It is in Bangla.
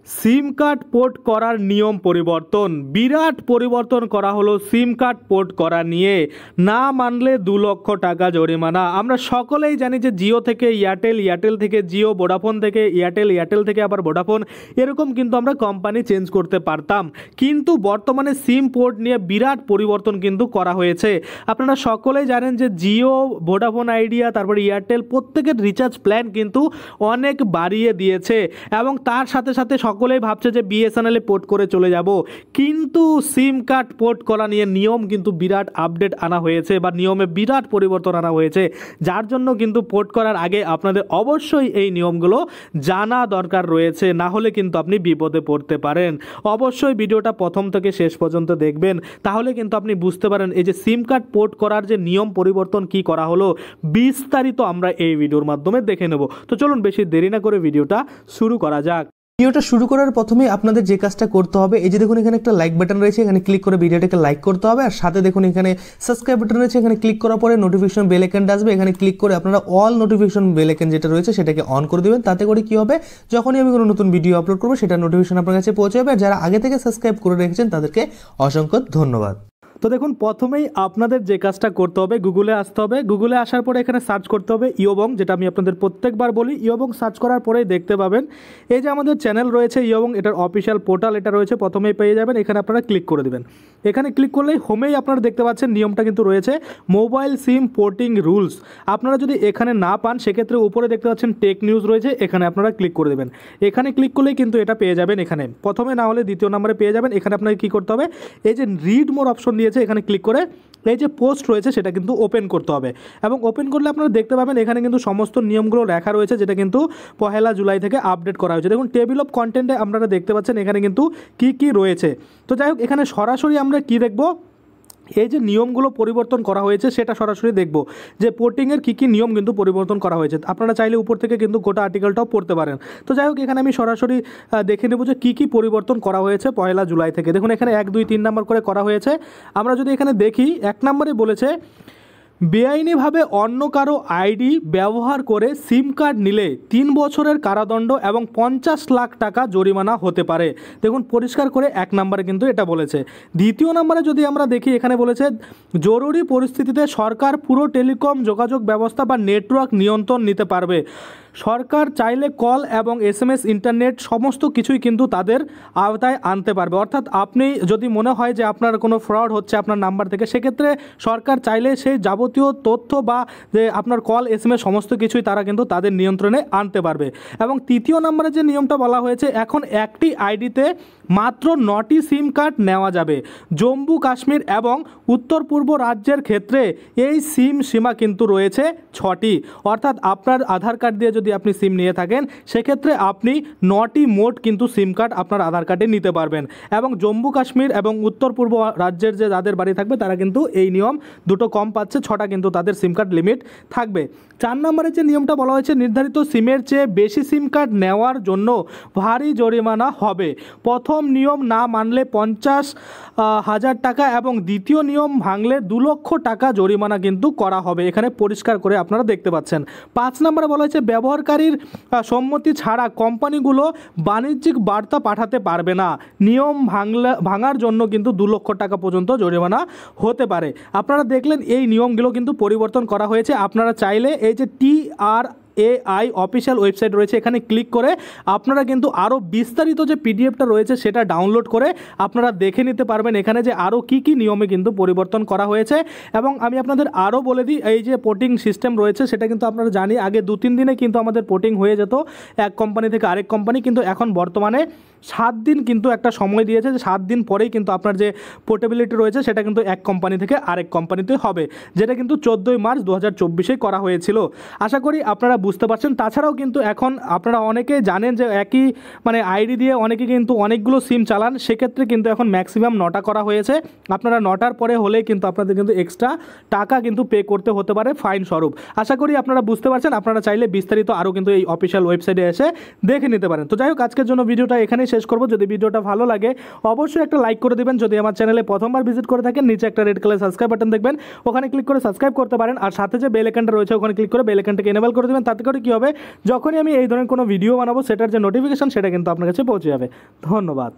সিম কার্ড পোর্ট করার নিয়ম পরিবর্তন, বিরাট পরিবর্তন করা হলো সিম কার্ড পোর্ট করা নিয়ে। না মানলে 2 লক্ষ টাকা জরিমানা। আমরা সকলেই জানি যে জিও থেকে এয়ারটেল, এয়ারটেল থেকে জিও, ভোডাফোন থেকে এয়ারটেল, এয়ারটেল থেকে আবার ভোডাফোন, এরকম কিন্তু আমরা কোম্পানি চেঞ্জ করতে পারতাম। কিন্তু বর্তমানে সিম পোর্ট নিয়ে বিরাট পরিবর্তন কিন্তু করা হয়েছে। আপনারা সকলেই জানেন যে জিও, ভোডাফোন আইডিয়া, তারপরে এয়ারটেল প্রত্যেকের রিচার্জ প্ল্যান কিন্তু অনেক বাড়িয়ে দিয়েছে এবং তার সাথে সাথে সকলেই ভাবছে যে বিএসএনএল পোর্ট করে চলে যাব। কিন্তু সিম কার্ড পোর্ট করা নিয়ে নিয়ম কিন্তু বিরাট আপডেট আনা হয়েছে বা নিয়মে বিরাট পরিবর্তন আনা হয়েছে, যার জন্য কিন্তু পোর্ট করার আগে আপনাদের অবশ্যই এই নিয়মগুলো জানা দরকার রয়েছে, না হলে কিন্তু আপনি বিপদে পড়তে পারেন। অবশ্যই ভিডিওটা প্রথম থেকে শেষ পর্যন্ত দেখবেন, তাহলে কিন্তু আপনি বুঝতে পারেন এই যে সিম কার্ড পোর্ট করার যে নিয়ম পরিবর্তন কি করা হলো বিস্তারিত আমরা এই ভিডিওর মাধ্যমে দেখে নেব। তো চলুন বেশি দেরি না করে ভিডিওটা শুরু করা যাক। ভিডিওটা শুরু করার প্রথমে আপনাদের যে কাজটা করতে হবে, এই যে দেখুন এখানে একটা লাইক বাটন রয়েছে, এখানে ক্লিক করে ভিডিওটাকে লাইক করতে হবে। আর সাথে দেখুন এখানে সাবস্ক্রাইব বাটন রয়েছে, এখানে ক্লিক করার পরে নোটিফিকেশন বেল আইকনটা আসবে, এখানে ক্লিক করে আপনারা অল নোটিফিকেশন বেল আইকন যেটা রয়েছে সেটাকে অন করে দিবেন। তাতে করে কি হবে, যখনই আমি কোনো নতুন ভিডিও আপলোড করবো সেটা নোটিফিকেশন আপনার কাছে পৌঁছে যাবে। আর যারা আগে থেকে সাবস্ক্রাইব করে রেখেছেন তাদেরকে অসংখ্য ধন্যবাদ। তো দেখুন প্রথমেই আপনাদের যে কাজটা করতে হবে, গুগলে আসতে হবে। গুগলে আসার পরে এখানে সার্চ করতে হবে ইয়োবং, যেটা আমি আপনাদের প্রত্যেকবার বলি। ইয়োবং সার্চ করার পরেই দেখতে পাবেন এই যে আমাদের চ্যানেল রয়েছে ইয়োবং, এটার অফিসিয়াল পোর্টাল এটা রয়েছে, প্রথমেই পেয়ে যাবেন। এখানে আপনারা ক্লিক করে দেবেন। এখানে ক্লিক করলেই হোমেই আপনারা দেখতে পাচ্ছেন নিয়মটা কিন্তু রয়েছে, মোবাইল সিম পোর্টিং রুলস। আপনারা যদি এখানে না পান সেক্ষেত্রে উপরে দেখতে পাচ্ছেন টেক নিউজ রয়েছে, এখানে আপনারা ক্লিক করে দেবেন। এখানে ক্লিক করলেই কিন্তু এটা পেয়ে যাবেন। এখানে প্রথমে না হলে দ্বিতীয় নম্বরে পেয়ে যাবেন। এখানে আপনাকে কী করতে হবে, এই যে রিড মোর অপশন দিয়েছে এখানে ক্লিক করে এই যে পোস্ট রয়েছে সেটা কিন্তু ওপেন করতে হবে। এবং ওপেন করলে আপনারা দেখতে পাবেন এখানে কিন্তু সমস্ত নিয়মগুলো লেখা রয়েছে, যেটা কিন্তু 1 জুলাই থেকে আপডেট করা হয়েছে। দেখুন টেবিল অফ কন্টেন্টে আপনারা দেখতে পাচ্ছেন এখানে কিন্তু কি কি রয়েছে। তো যাই হোক, এখানে সরাসরি আমরা কি দেখব, এই যে নিয়মগুলো পরিবর্তন করা হয়েছে সেটা সরাসরি দেখব যে পোর্টিংয়ের কী কী নিয়ম কিন্তু পরিবর্তন করা হয়েছে। আপনারা চাইলে উপর থেকে কিন্তু গোটা আর্টিকেলটাও পড়তে পারেন। তো যাই হোক, এখানে আমি সরাসরি দেখে নেব যে কী কী পরিবর্তন করা হয়েছে 1 জুলাই থেকে। দেখুন এখানে 1, 2, 3 নাম্বার করে করা হয়েছে। আমরা যদি এখানে দেখি 1 নম্বরে বলেছে বেআইনিভাবে অন্য কারো আইডি ব্যবহার করে সিম কার্ড নিলে 3 বছরের কারাদণ্ড এবং 50 লাখ টাকা জরিমানা হতে পারে। দেখুন পরিষ্কার করে 1 নম্বরে কিন্তু এটা বলেছে। দ্বিতীয় নম্বরে যদি আমরা দেখি এখানে বলেছে জরুরি পরিস্থিতিতে সরকার পুরো টেলিকম যোগাযোগ ব্যবস্থা বা নেটওয়ার্ক নিয়ন্ত্রণ নিতে পারবে। সরকার চাইলে কল এবং SMS ইন্টারনেট সমস্ত কিছুই কিন্তু তাদের আওতায় আনতে পারবে। অর্থাৎ আপনি যদি মনে হয় যে আপনার কোনো ফ্রড হচ্ছে আপনার নাম্বার থেকে, সেক্ষেত্রে সরকার চাইলে সেই যাবতীয় তথ্য বা যে আপনার কল SMS সমস্ত কিছুই তারা কিন্তু তাদের নিয়ন্ত্রণে আনতে পারবে। এবং তৃতীয় নম্বরে যে নিয়মটা বলা হয়েছে, এখন একটি আইডিতে মাত্র 9টি সিম কার্ড নেওয়া যাবে। জম্মু কাশ্মীর এবং উত্তর পূর্ব রাজ্যের ক্ষেত্রে এই সিম সীমা কিন্তু রয়েছে 6টি। অর্থাৎ আপনার আধার কার্ড দিয়ে যদি আপনি সিম নিয়ে থাকেন সেক্ষেত্রে আপনি 9টি মোট কিন্তু সিম কার্ড আপনার আধার কার্ডে নিতে পারবেন। এবং জম্মু কাশ্মীর এবং উত্তর পূর্ব রাজ্যের যে যাদের বাড়ি থাকবে তারা কিন্তু এই নিয়ম দুটো কম পাচ্ছে, 6টা কিন্তু তাদের সিম কার্ড লিমিট থাকবে। 4 নম্বরে যে নিয়মটা বলা হয়েছে, নির্ধারিত সিমের চেয়ে বেশি সিম কার্ড নেওয়ার জন্য ভারী জরিমানা হবে। প্রথম নিয়ম না মানলে 50,000 টাকা এবং দ্বিতীয় নিয়ম ভাঙলে 2 লক্ষ টাকা জরিমানা কিন্তু করা হবে। এখানে পরিষ্কার করে আপনারা দেখতে পাচ্ছেন। 5 নম্বরে বলা হয়েছে ব্যবহারকারীর সম্মতি ছাড়া কোম্পানিগুলো বাণিজ্যিক বার্তা পাঠাতে পারবে না। নিয়ম ভাঙার জন্য কিন্তু 2 লক্ষ টাকা পর্যন্ত জরিমানা হতে পারে। আপনারা দেখলেন এই নিয়মগুলো কিন্তু পরিবর্তন করা হয়েছে। আপনারা চাইলে এই যে TRAI অফিসিয়াল ওয়েবসাইট রয়েছে এখানে ক্লিক করে আপনারা কিন্তু আরও বিস্তারিত যে PDFটা রয়েছে সেটা ডাউনলোড করে আপনারা দেখে নিতে পারবেন এখানে যে আরও কী কী নিয়মে কিন্তু পরিবর্তন করা হয়েছে। এবং আমি আপনাদের আরও বলে দিই, এই যে পোর্টিং সিস্টেম রয়েছে সেটা কিন্তু আপনারা জানি আগে 2-3 দিনে কিন্তু আমাদের পোর্টিং হয়ে যেত এক কোম্পানি থেকে আরেক কোম্পানি, কিন্তু এখন বর্তমানে 7 দিন কিন্তু একটা সময় দিয়েছে যে 7 দিন পরেই কিন্তু আপনার যে পোর্টেবিলিটি রয়েছে সেটা কিন্তু এক কোম্পানি থেকে আরেক কোম্পানিতে হবে, যেটা কিন্তু 14 মার্চ 2024 করা হয়েছিল। আশা করি আপনারা বুঝতে পারছেন। তাছাড়াও কিন্তু এখন আপনারা অনেকেই জানেন যে একই আইডি দিয়ে অনেকে কিন্তু অনেকগুলো সিম চালান, সেক্ষেত্রে কিন্তু এখন ম্যাক্সিমাম 9টা করা হয়েছে। আপনারা 9টার পরে হলেই কিন্তু আপনাদের কিন্তু এক্সট্রা টাকা কিন্তু পে করতে হতে পারে ফাইন স্বরূপ। আশা করি আপনারা বুঝতে পারছেন। আপনারা চাইলে বিস্তারিত আরও কিন্তু এই অফিসিয়াল ওয়েবসাইটে এসে দেখে নিতে পারেন। তো যাই হোক, আজকের জন্য ভিডিওটা এখানেই শেষ করব। যদি ভিডিওটা ভালো লাগে অবশ্যই একটা লাইক করে দেবেন। যদি আমার চ্যানেলে প্রথমবার ভিজিট করে থাকেন নিচে একটা রেড কালার সাবস্ক্রাইব বাটন দেখবেন, ওখানে ক্লিক করে সাবস্ক্রাইব করতে পারেন। আর সাথে যে বেল আইকনটা রয়েছে ওখানে ক্লিক করে বেল আইকনটাকে এনেবল করে দেবেন। তাতে করে কী হবে, যখনই আমি এই ধরনের কোনো ভিডিও বানাবো সেটার যে নোটিফিকেশান সেটা কিন্তু আপনার কাছে পৌঁছে যাবে। ধন্যবাদ।